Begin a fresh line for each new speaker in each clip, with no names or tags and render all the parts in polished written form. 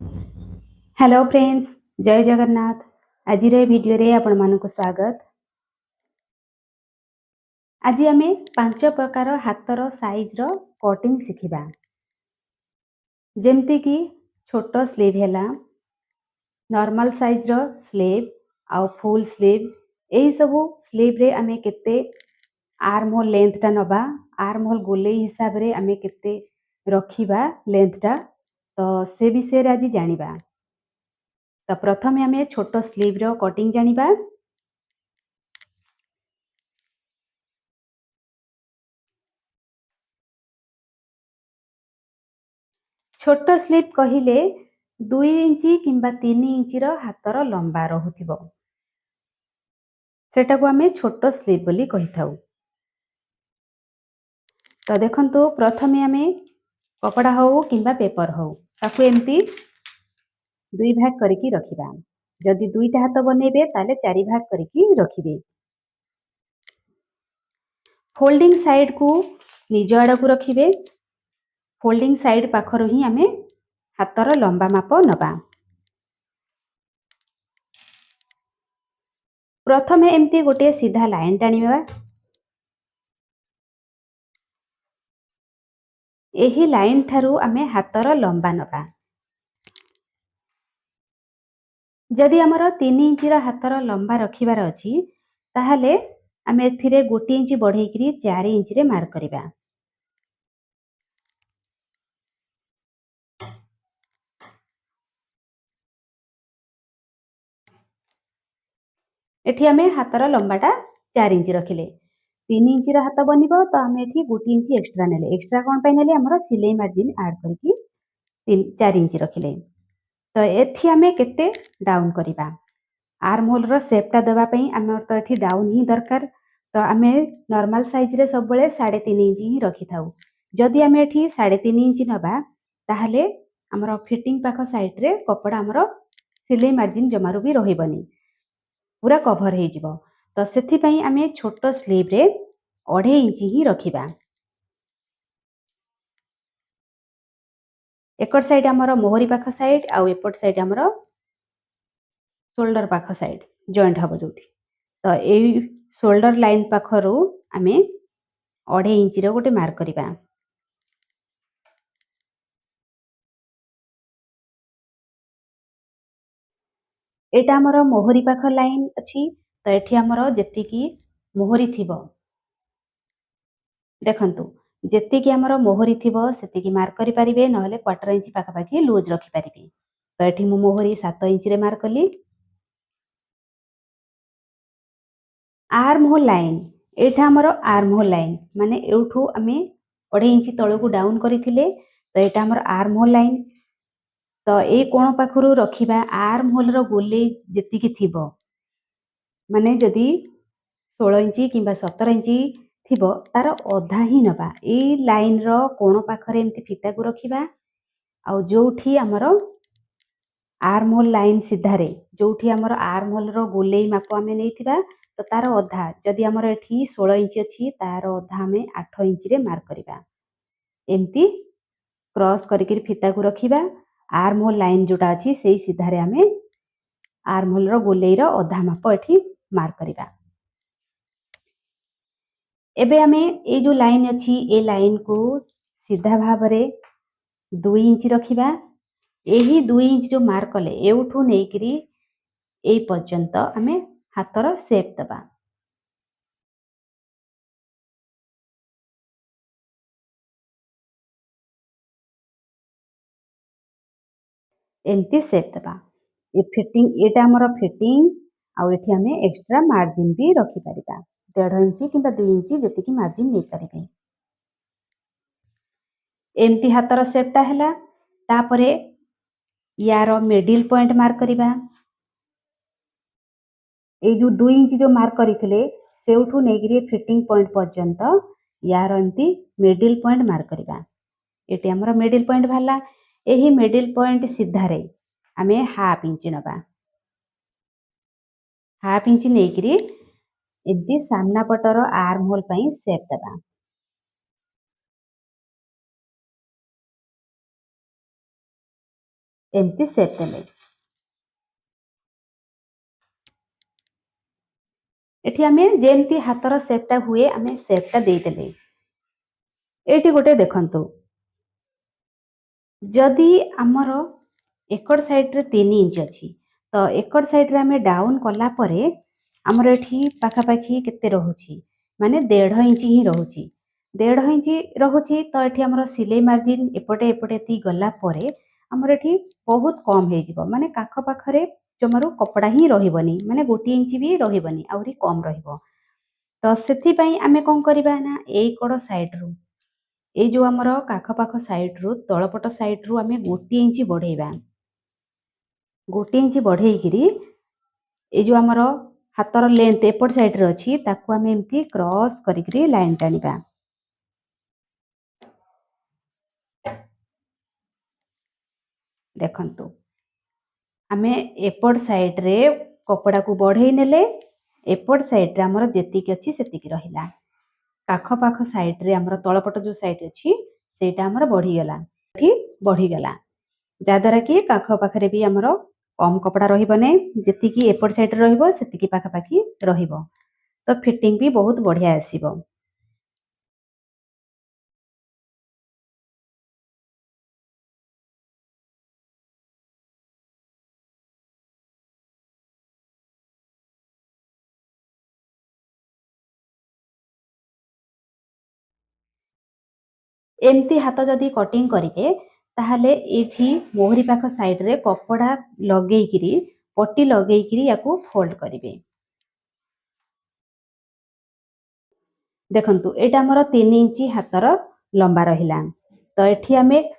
Hello friends, जय जगन्नाथ। आज video रे आपण मानक स्वागत। आज आम 5 प्रकार हाथर साइज रो कटिंग शिखिबा। जेमती कि छोट स्लीव हैला, नॉर्मल साइज रो स्लीव आउ फुल स्लीव। एही सब स्लीव रे आमे केते आर्म होल लेंथ टा नबा, आर्म होल गोले हिसाब रे आमे केते रखिबा लेंथ टा, तो से विषय रे आज जानिबा। तो प्रथमे आमे छोट स्लीव रो कटिंग जानिबा। छोट स्लीव कहिले 2 इंची किंबा 3 इंची रो हातर लंबा रहुथिबो, सेटा को आमे छोट स्लीव बोली कहिथाउ। तो देखंतु प्रथमे आमे कपड़ा हो किंबा पेपर हो ताकू एमती 2 भाग करके रखिबा। जदि 2टा हाथ बनेबे ताले 4 भाग करके रखिबे। फोल्डिंग साइड को निज आड़ को रखिबे। फोल्डिंग साइड पाखरो ही आमे हातर लंबा माप नबा। प्रथमे एमती गोटे सीधा लाइन टाणीबा। एही लाइन ठारू आमे हातर लंबा नबा। जदि आमर 3 इंची रो हातर लंबा रखिबार अछि ताहाले आमे एथिरे 1 इंची बढ़ेइकरी 4 इंची रे मार्क करिबा। एठी आमे हातर लंबाटा 4 इंची रखिले। 3 इंची रो हाथ बनिबो तो आमे एठी 1 इंची एक्स्ट्रा नेले। एक्स्ट्रा कोन पय नेले हमर सिलाई मार्जिन ऐड करके 4 इंची रखिले। तो एठी आमे केते डाउन करिबा। आर्म होल रो शेप टा देबा पई हमर तो एठी डाउन ही दरकार। तो आमे नॉर्मल साइज रे सब बेले 3.5 इंची ही रखि थाउ। जदि आमे एठी 3.5 इंची नबा ताहाले हमर फिटिंग पाख साइड रे कपड़ा हमर सिलाई मार्जिन जमारू भी रहिबनी, पूरा कभर हो जिवो। तो सेथि पई आमे छोट स्लीव रे 2.5 इंची ही रखिबा। एकड़ साइड हमर मोहरी पाख साइड आउ एपट साइड हमर शोल्डर पाख साइड जॉइंट हबो जोठी। तो एई शोल्डर लाइन पाखरु आमे 2.5 इंची रो गोटे मार्क करिबा। एटा हमर मोहरी पाख लाइन अछि। तो एठी हमर जेतिकी मोहरी थिबो, देखंतु जेतिकी हमर मोहरी थिबो सेतिकी मार्क करि परिबे, नहले 1/4 इंची पाखा पाखी लूज रखि परिबे। तो एठी मु मोहरी 7 इंची रे मार्क कली। आर्म होल लाइन, एठा हमर आर्म होल लाइन माने एउठू आमे 2.5 इंची तळकू डाउन करिथिले। तो एटा हमर आर्म होल लाइन। तो ए कोण पाखरु रखिबा आर्म होल रो गोले जेतिकी थिबो, माने जदि 16 इंची किंबा 17 इंची थिबो तार अधा ही नबा। ए लाइन रो कोण पाखरे एमती फिता को रखिबा। आउ जोठी हमर आर्म होल लाइन सीधारे जोठी हमर आर्म होल रो गोलेई माप आमे नेइथिबा, तो तार अधा जदि हमर एठी 16 इंची अछि तार अधा आमे 8 इंची रे मार्क करिबा। एमती क्रॉस करिकरी फिता को रखिबा। आर्म होल लाइन जोटा अछि सेई सीधारे आमे आर्म होल रो गोलेई रो अधा माप एठी मार्क करिबा। एबे आमे ए जो लाइन अछि ए लाइन को सीधा भाव रे 2 इंची रखिबा। एही 2 इंच जो मार्क कले एउठू नेइकरी ए पर्यंत आमे हातर शेप दबा। एमती शेप दबा। ए फिटिंग एटा हमर फिटिंग आउ एठी आमे एक्स्ट्रा मार्जिन भी रखि परिबा। 1.5 इंची किंबा 2 इंची जेतिकी मार्जिन नै परिबे। एमती हातर शेप टा हैला। तापरे यार मिडिल पॉइंट मार्क करिबा। ए जो 2 इंची जो मार्क करिथिले सेउठू नेगिरी फिटिंग पॉइंट पर्यंत यार एमती मिडिल पॉइंट मार्क करिबा। एटी हमर मिडिल पॉइंट भाला। एही मिडिल पॉइंट सीधारे आमे हाफ इंची नबा। हाफ इंची नेगिरी एमती सामना पटर आर्म होल पई शेप दबा। एमती सेप देले एठी आमे जेमती हातर सेपटा हुए आमे सेपटा देदेले एठी गोटे देखंतु जदि आमर एकड़ साइड रे 3 इंच अछि तो एकड़ साइड रे आमे डाउन कला परे आमर एठी पाखापाखी केते रहुछि माने 1.5 इंच ही रहुछि 1.5 इंच रहुछि तो एठी आमर सिलाई मार्जिन एपटे एपटे ती गला परे आमर एठी बहुत कम हे जिवो माने काख पाखरे जमारू कपड़ा ही रहिबनी माने 1 इंच भी रहिबनी आउरी कम रहिबो तो सेथि पई आमे कोन करिबा ना एई कड़ साइड रु ए जो आमर काख पाख साइड रु तळपट साइड रु आमे 1 इंच बढ़ेबा 1 इंच बढ़ेइकिरी ए जो आमर हातर लेंथ एपट साइड रे अछि ताकू आमे एमती क्रॉस करिकरी लाइन टानिबा देखंतु आमे एपट साइड रे कपड़ा को बढ़ेई नेले एपट साइड रे आमर जेतिक अछि सेतिक रहिला काख पाख साइड रे आमर तळपट जो साइड अछि सेटा आमर बढ़ी गेला कि बढ़ी गेला जाद्वारा कि काख पाखरे भी आमर कम कपड़ा रहिबो नै जेतिकी एपट साइड रे रहिबो सेतिकी पाखापाखी रहिबो तो फिटिंग भी बहुत बढ़िया आसीबो एमती हाथ जदि कटिंग करिके ताहले एठी मोहरी पाख साइड रे कपड़ा लगेइकिरी पट्टी लगेइकिरी याकू फोल्ड करिवे देखंतु एटा हमर 3 इंच हातर लंबा रहिला तो एठी हमें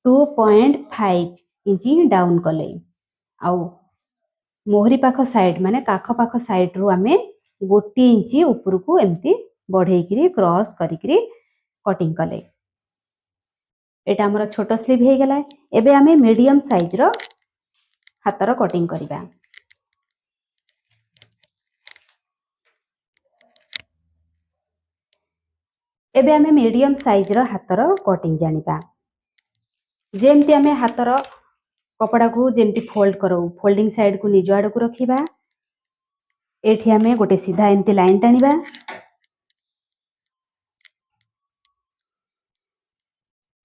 2.5 इंच डाउन कले आउ मोहरी पाख साइड माने काख पाख साइड रु आमे 1 इंच ऊपर को एमती बढ़ेइकिरी क्रॉस करिकिरी कटिंग कले एटा हमर छोटो स्लीव हे गेला एबे आमे मीडियम साइज रो हातर कटिंग करिबा एबे आमे मीडियम साइज रो हातर कटिंग जानिबा जेमती आमे हातर कपड़ा को जेमती फोल्ड करो फोल्डिंग साइड को निज आड़ को रखिबा एठी आमे गोटे सीधा एमती लाइन टानिबा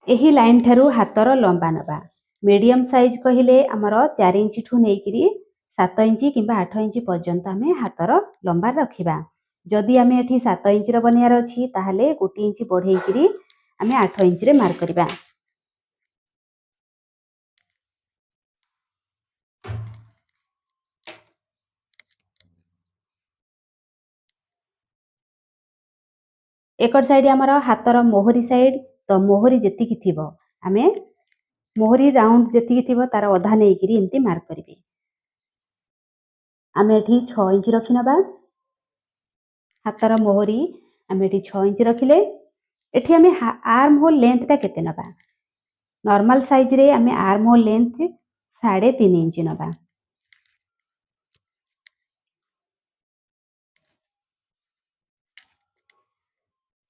एही लाइन ठारू हातर लंबा नबा मीडियम साइज कहिले आमर 4 इंच ठू नेकिरी 7 इंच किंबा 8 इंच पर्यंत आमे हातर लंबा रखिबा जदि आमे एठी 7 इंच रो बनियार अछि ताहले 1 इंच बढ़ेइकिरी आमे 8 इंच रे मार्क करिबा एकड़ साइड आमर हातर मोहरी साइड तो मोहरी जेतिकी थिबो आमे मोहरी राउंड जेतिकी थिबो तार अधा नेकिरी एमती मार्क करिबे आमे एठी 6 इंच रखि नबा हातर मोहरी आमे एठी 6 इंच रखिले एठी आमे आर्म होल लेंथ ता केते नबा नॉर्मल साइज रे आमे आर्म होल लेंथ 3.5 इंच नबा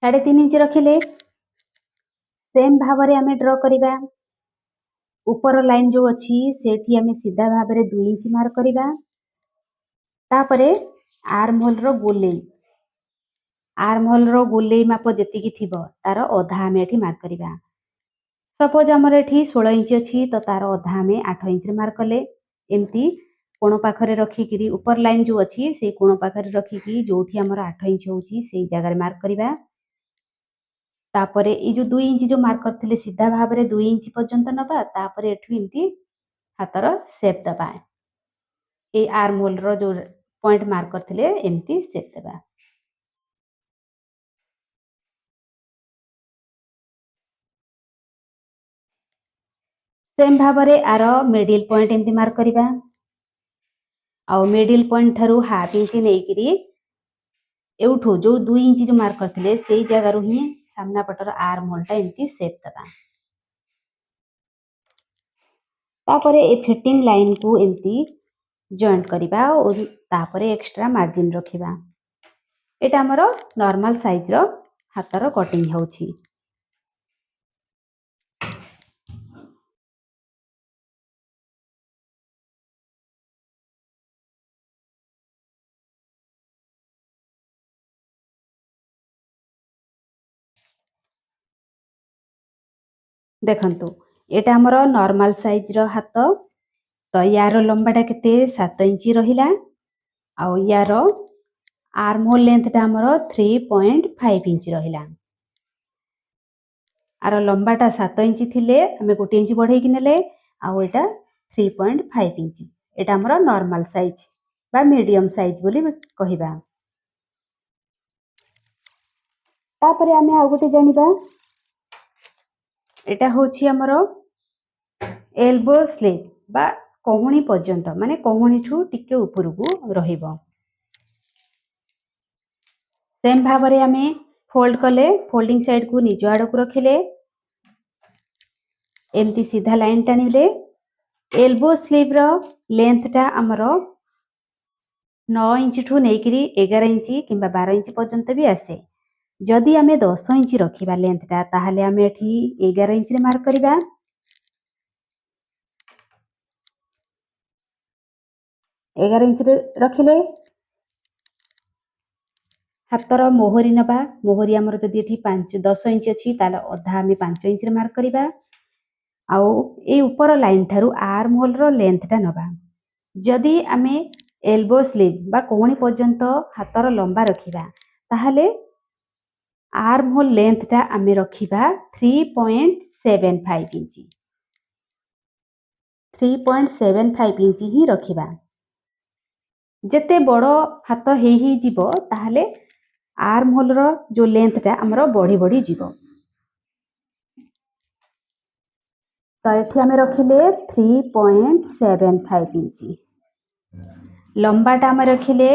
3.5 इंच रखिले सेम भावरे आमे ड्रॉ करिबा ऊपर लाइन जो अछि सेठी आमे सीधा भाबरे 2 इंच मार्क करिबा तापरे आर्म होल रो गोलेई माप जेतिकी थिबो तार अधा आमे एठी मार्क करिबा सपोज हमर एठी 16 इंच अछि तो तार अधा आमे 8 इंच रे मार्क कले एमती कोण पाखरे रखिकिरी ऊपर लाइन जो अछि से कोण पाखरे रखिकी जोठी हमर 8 इंच होउची सेई जगह रे मार्क करिबा तापरे ए जो 2 इंच जो मार्क करथिले सीधा भाबरे 2 इंच पर्यंत नबा तापरे एठू एमती हातर शेप दबा ए आर्म होल रो जो पॉइंट मार्क करथिले एमती शेप देबा सेम भाबरे आर मिडिल पॉइंट एमती मार्क करिबा आउ मिडिल पॉइंट ठारू हाफ इंच नेकिरी एउठू जो 2 इंच जो मार्क करथिले सेई जगह रु ही सामना पटर आर्म होल टा एमती शेप दबा तापरे ए फिटिंग लाइन को एमती जॉइंट करिबा और तापरे एक्स्ट्रा मार्जिन रखिबा एटा हमरो नॉर्मल साइज रो हातर कटिंग होउची ଦେଖନ୍ତୁ ଏଟା ଆମର ନର୍ମାଲ ସାଇଜର ହାତ। ତ ୟାର ଲମ୍ବାଟା କେତେ 7 ଇଞ୍ଚ ରହିଲା। ଆଉ ୟାର ଆର୍ମ ହୋଲ ଲେନ୍ଥଟା ଆମର 3.5 ଇଞ୍ଚ ରହିଲା। ଆର ଲମ୍ବାଟା 7 ଇଞ୍ଚ ଥିଲେ ଆମେ 1 ଇଞ୍ଚ ବଢେଇକି ନେଲେ, ଆଉ ଏଟା 3.5 ଇଞ୍ଚ। ଏଟା ଆମର ନର୍ମାଲ ସାଇଜ ବା ମିଡିୟମ ସାଇଜ ବୋଲି କହିବା। ତାପରେ ଆମେ ଆଉ ଗୋଟେ ଜାଣିବା, ଏଟା ହଉଛି ଆମର ଏଲବୋ ସ୍ଲିଭ ବା କହୁଣୀ ପର୍ଯ୍ୟନ୍ତ, ମାନେ କହୁଣୀଠୁ ଟିକେ ଉପରକୁ ରହିବ। ସେମ୍ ଭାବରେ ଆମେ ଫୋଲ୍ଡ କଲେ, ଫୋଲ୍ଡିଂ ସାଇଡକୁ ନିଜ ଆଡକୁ ରଖିଲେ, ଏମିତି ସିଧା ଲାଇନ ଟାଣିଲେ ଏଲବୋ ସ୍ଲିଭର ଲେନ୍ଥଟା ଆମର 9 ଇଞ୍ଚଠୁ ନେଇକରି 11 ଇଞ୍ଚ କିମ୍ବା 12 ଇଞ୍ଚ ପର୍ଯ୍ୟନ୍ତ ବି ଆସେ। ଯଦି ଆମେ 10 ଇଞ୍ଚ ରଖିବା ଲେନ୍ଥଟା, ତାହେଲେ ଆମେ ଏଠି 11 ଇଞ୍ଚରେ ମାର୍କ କରିବା। ଏଗାର ଇଞ୍ଚରେ ରଖିଲେ ହାତର ମୋହରି ନେବା। ମୋହରି ଆମର ଯଦି ଏଠି 10 ଇଞ୍ଚ ଅଛି, ତାହେଲେ ଅଧା ଆମେ 5 ଇଞ୍ଚରେ ମାର୍କ କରିବା। ଆଉ ଏଇ ଉପର ଲାଇନ ଠାରୁ ଆର୍ମ ହୋଲର ଲେନ୍ଥଟା ନେବା। ଯଦି ଆମେ ଏଲବୋ ସ୍ଲିଭ ବା କହୁଣୀ ପର୍ଯ୍ୟନ୍ତ ହାତର ଲମ୍ବା ରଖିବା, ତାହେଲେ ଆର୍ମ ହୋଲ ଲେନ୍ଥଟା ଆମେ ରଖିବା 3.75 ଇଞ୍ଚ। 3.75 ଇଞ୍ଚ ହିଁ ରଖିବା। ଯେତେ ବଡ଼ ହାତ ହେଇଯିବ, ତାହେଲେ ଆର୍ମ ହୋଲର ଯୋଉ ଲେନ୍ଥଟା ଆମର ବଢି ବଢି ଯିବ। ତ ଏଠି ଆମେ ରଖିଲେ 3.75 ଇଞ୍ଚ। ଲମ୍ବାଟା ଆମେ ରଖିଲେ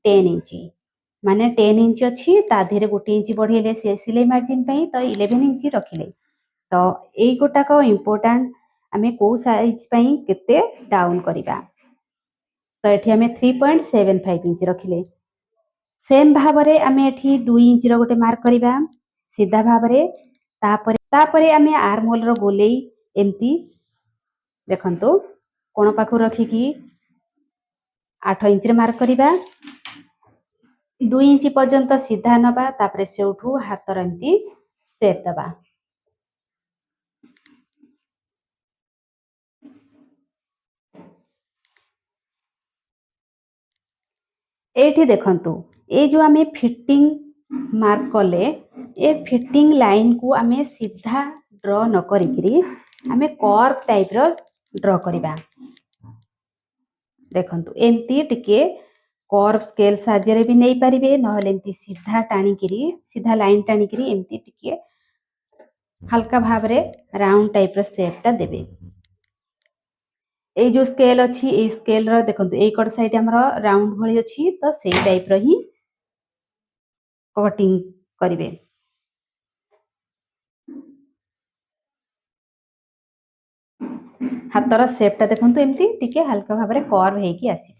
10 ଇଞ୍ଚ, ମାନେ 10 ଇଞ୍ଚ ଅଛି, ତା ଦେହରେ 1 ଇଞ୍ଚ ବଢେଇଲେ ସେ ସିଲେଇ ମାର୍ଜିନ ପାଇଁ, ତ 11 ଇଞ୍ଚ ରଖିଲେ। ତ ଏଇ ଗୋଟାକ ଇମ୍ପୋର୍ଟାଣ୍ଟ, ଆମେ କୋଉ ସାଇଜ ପାଇଁ କେତେ ଡାଉନ କରିବା। ତ ଏଠି ଆମେ 3.75 ଇଞ୍ଚ ରଖିଲେ। ସେମ୍ ଭାବରେ ଆମେ ଏଠି 2 ଇଞ୍ଚର ଗୋଟେ ମାର୍କ କରିବା ସିଧା ଭାବରେ। ତାପରେ ଆମେ ଆର୍ମ ହୋଲର ଗୋଲେଇ ଏମିତି ଦେଖନ୍ତୁ କୋଣ ପାଖକୁ ରଖିକି 8 ଇଞ୍ଚରେ ମାର୍କ କରିବା। 2 ଇଞ୍ଚ ପର୍ଯ୍ୟନ୍ତ ସିଧା ନବା, ତାପରେ ସେଉଠୁ ହାତର ଏମିତି ସେପ୍ ଦବା। ଏଇଠି ଦେଖନ୍ତୁ, ଏଇ ଯୋଉ ଆମେ ଫିଟିଂ ମାର୍କ କଲେ, ଏ ଫିଟିଂ ଲାଇନକୁ ଆମେ ସିଧା ଡ୍ର ନ କରିକିରି ଆମେ କର୍ଭ ଟାଇପର ଡ୍ର କରିବା। ଦେଖନ୍ତୁ ଏମିତି ଟିକେ କର୍ଭ ସ୍କେଲ ସାହାଯ୍ୟରେ ବି ନେଇପାରିବେ, ନହେଲେ ଏମିତି ସିଧା ଲାଇନ ଟାଣିକିରି ଏମିତି ଟିକେ ହାଲକା ଭାବରେ ରାଉଣ୍ଡ ଟାଇପର ସେପଟା ଦେବେ। ଏଇ ଯୋଉ ସ୍କେଲ ଅଛି, ଏଇ ସ୍କେଲର ଦେଖନ୍ତୁ ଏଇ କଟ ସାଇଡ ଆମର ରାଉଣ୍ଡ ଭଳି ଅଛି, ତ ସେଇ ଟାଇପର ହିଁ କଟିଂ କରିବେ। ହାତର ସେପଟା ଦେଖନ୍ତୁ ଏମିତି ଟିକେ ହାଲକା ଭାବରେ କର୍ଭ ହେଇକି ଆସିବ।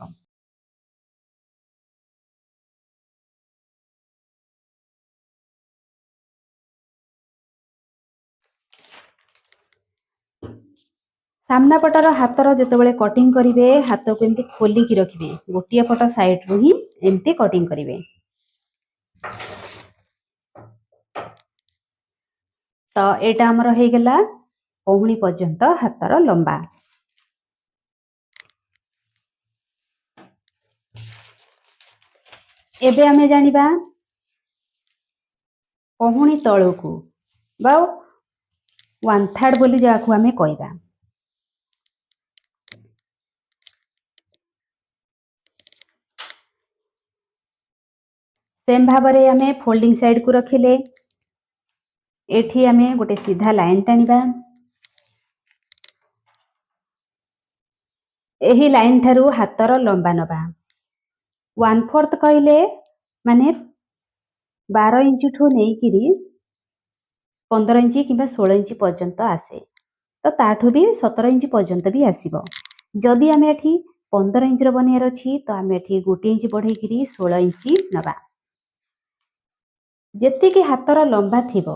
ସାମ୍ନା ପଟର ହାତର ଯେତେବେଳେ କଟିଂ କରିବେ, ହାତକୁ ଏମିତି ଖୋଲିକି ରଖିବେ, ଗୋଟିଏ ପଟ ସାଇଡରୁ ହିଁ ଏମିତି କଟିଂ କରିବେ। ତ ଏଇଟା ଆମର ହେଇଗଲା କହୁଣୀ ପର୍ଯ୍ୟନ୍ତ ହାତର ଲମ୍ବା। ଏବେ ଆମେ ଜାଣିବା କହୁଣୀ ତଳକୁ ବା 1/3 ବୋଲି ଯାହାକୁ ଆମେ କହିବା। ସେମ୍ ଭାବରେ ଆମେ ଫୋଲ୍ଡିଂ ସାଇଡକୁ ରଖିଲେ, ଏଠି ଆମେ ଗୋଟେ ସିଧା ଲାଇନ ଟାଣିବା। ଏହି ଲାଇନ ଠାରୁ ହାତର ଲମ୍ବା ନବା। 1/4 କହିଲେ ମାନେ 12 ଇଞ୍ଚଠୁ ନେଇକିରି 15 ଇଞ୍ଚ କିମ୍ବା 16 ଇଞ୍ଚ ପର୍ଯ୍ୟନ୍ତ ଆସେ, ତ ତାଠୁ ବି 17 ଇଞ୍ଚ ପର୍ଯ୍ୟନ୍ତ ବି ଆସିବ। ଯଦି ଆମେ ଏଠି 15 ଇଞ୍ଚର ବନେଇବାର ଅଛି, ତ ଆମେ ଏଠି 1 ଇଞ୍ଚ ବଢେଇକିରି 16 ଇଞ୍ଚ ନବା। ଯେତିକି ହାତର ଲମ୍ବା ଥିବ,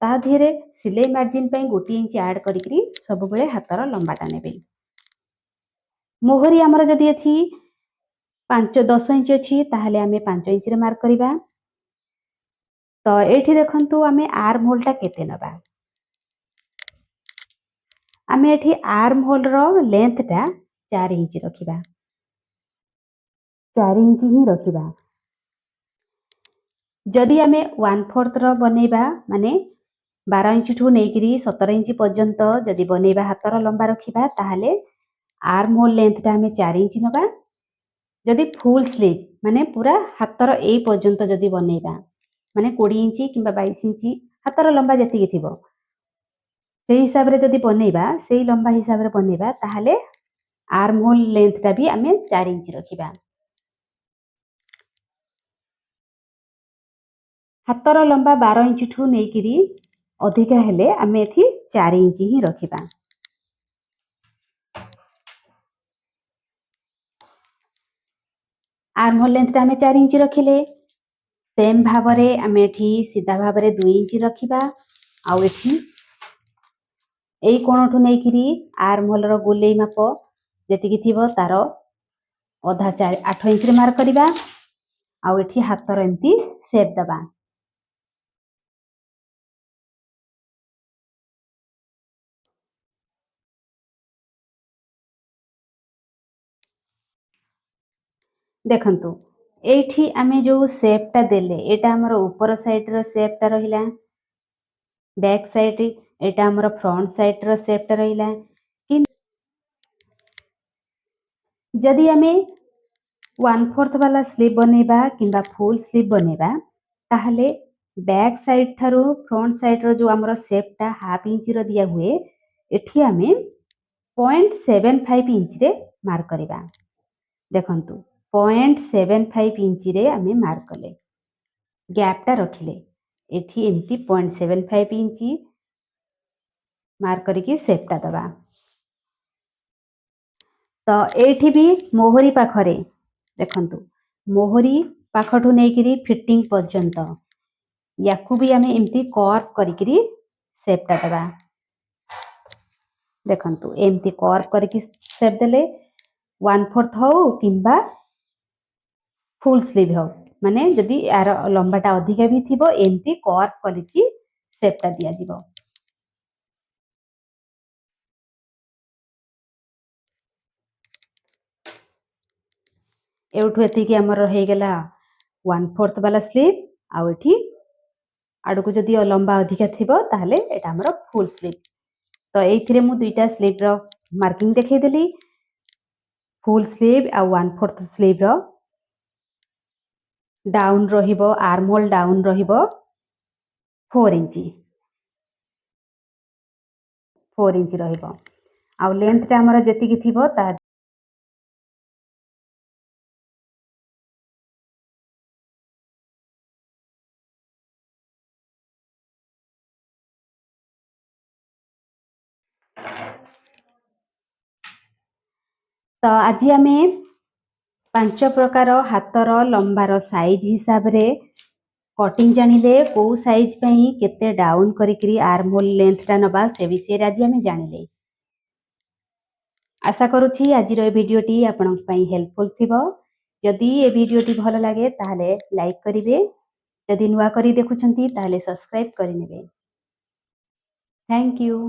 ତା ଦେହରେ ସିଲେଇ ମାର୍ଜିନ ପାଇଁ 1 ଇଞ୍ଚ ଆଡ କରିକିରି ସବୁବେଳେ ହାତର ଲମ୍ବାଟା ନେବେ। ମୋହରି ଆମର ଯଦି ଏଠି 10 ଇଞ୍ଚ ଅଛି, ତାହେଲେ ଆମେ 5 ଇଞ୍ଚରେ ମାର୍କ କରିବା। ତ ଏଇଠି ଦେଖନ୍ତୁ ଆମେ ଆର୍ମ ହୋଲଟା କେତେ ନବା। आमे एठी आर्म होल रो लेंथ टा 4 इंच रखिबा। 4 इंच ही रखिबा। जदि आमे 1/4 रो बनेबा माने 12 इंच ठू नेकिरी 17 इंच पर्यंत जदि बनेबा हातर लंबा रखिबा ताहले आर्म होल लेंथ टा आमे 4 इंच नबा। जदि फुल स्लीव माने पूरा हातर ए पर्यंत जदि बनेबा माने 20 इंच किंबा 22 इंच हातर लंबा जति थिबो सेही हिसाब रे जदि बनेबा सेही लंबा हिसाब रे बनेबा ताहले आर्म होल लेंथ टा भी आमे 4 इंच रखिबा। हातर लंबा 12 इंच ठू नेकिरी अधिका हेले आमे एठी 4 इंच ही रखिबा। आर्म होल लेंथ टा आमे 4 इंच रखिले सेम भाबरे आमे एठी सीधा भाबरे 2 इंच रखिबा। आउ एठी एई कोणठू नेकिरी आर्म होल रो गोलेई माप जेतिकी थिबो तारो अधा 8 इंच रे मार्क करिबा। आउ एठी हातर एंती शेप दबा। देखंतु एठी आमे जो शेप टा देले एटा हमर ऊपर साइड रो शेप टा रहिला। बैक साइड एटा हमर फ्रंट साइड रो शेप टा रहिला। जदि आमे 1/4 वाला स्लीव बनेबा किंबा फुल स्लीव बनेबा ताहले बैक साइड थारू फ्रंट साइड रो जो हमर शेप टा हाफ इंच रो दिया हुए एठी आमे 0.75 इंच रे मार्क करिबा। देखंतु 0.75 इंच रे आमे मार्क कले गैप टा रखिले एठी एमती 0.75 इंच मार्क करके शेप टा दबा। तो एठी भी मोहरी पाखरे देखंतु मोहरी पाखठू नेकिरी फिटिंग पर्यंत याकू भी आमे एमती कर्व करिकरी शेप टा दबा। देखंतु एमती कर्व करके शेप देले 1/4 हो किंबा फुल स्लीव हो माने जदि यार लंबाटा अधिका भी थिबो एमती कर्व करके शेप टा दिया जिवो। एउठू एतिकी हमर हे गेला 1/4 वाला स्लीव आउ एठी आडू को जदि लंबा अधिका थिबो ताहले एटा हमर फुल स्लीव। तो एथिरे मु दुईटा स्लीव रो मार्किंग देखै देली फुल स्लीव आ 1/4 स्लीव रो डाउन रहिबो आर्म होल डाउन रहिबो 4 इंच रहिबो आउ लेंथ टा हमर जेतिकी थिबो ता तो आज आमे 5 प्रकार हातर लंबार साइज हिसाब रे कटिंग जानिले को साइज पई केते डाउन करिकरी आर्म होल लेंथ टा नबा से विषय रे आज आमे जानिले। आशा करूछि आज रो वीडियोटी आपन पई हेल्पफुल थिबो। जदि ए वीडियोटी भलो लागे ताहले लाइक करिवे जदि नुआ करी देखुछंती ताहले सब्सक्राइब करि नेबे। Thank you.